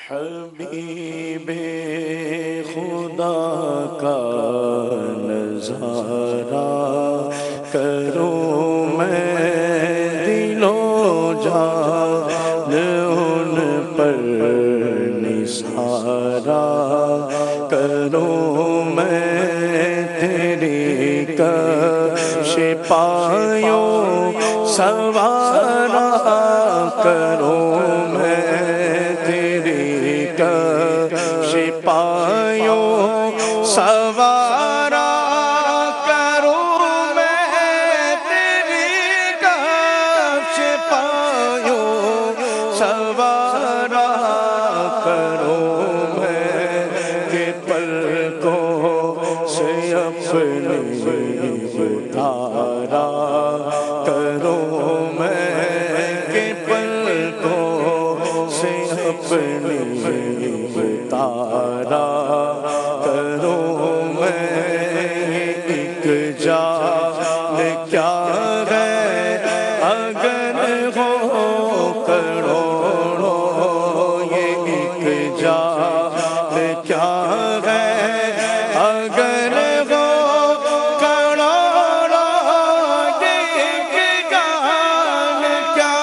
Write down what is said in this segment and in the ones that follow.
حبیب خدا کا نظارہ کروں میں دل و جان ان پر نثارا کروں میں تیری کش پایوں سوارا کروں میں تیری کش پایوں سوارا کروں میں تیری کش پایوں سوارا کروں میں کہ پلکوں سے اپنی اتارا کروں میں کہ پلکوں سے اپنی اتارا کروں میں ایک جان کیا ہے اگر ہو کروڑوں یہ ایک جان کیا ہے اگر ہو کروڑوں یہ ایک جان کیا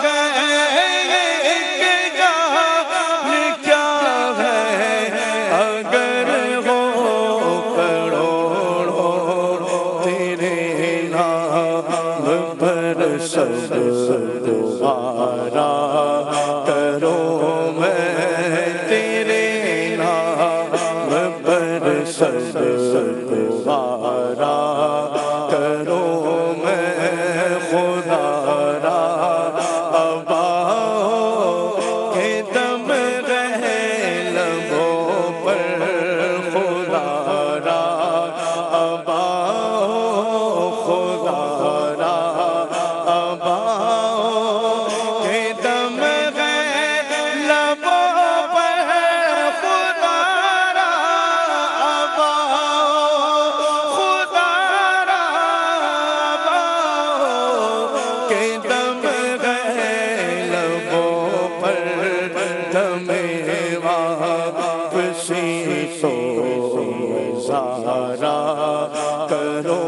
ہے ایک جان کیا ہے اگر ہو کروڑوں تیرے نام پر سب دوبارہ کروں میں تیرے نام پر سب دوبارہ کروں میں خدا را اباؤں کے دم رہے لبوں پر خدا را اباؤں خدا را اباؤں کے دم رہے لبوں پر خدا را اباؤں خدا را اباؤں کے دم رہے لبوں پر دم واپسی تو ظاہرا کرو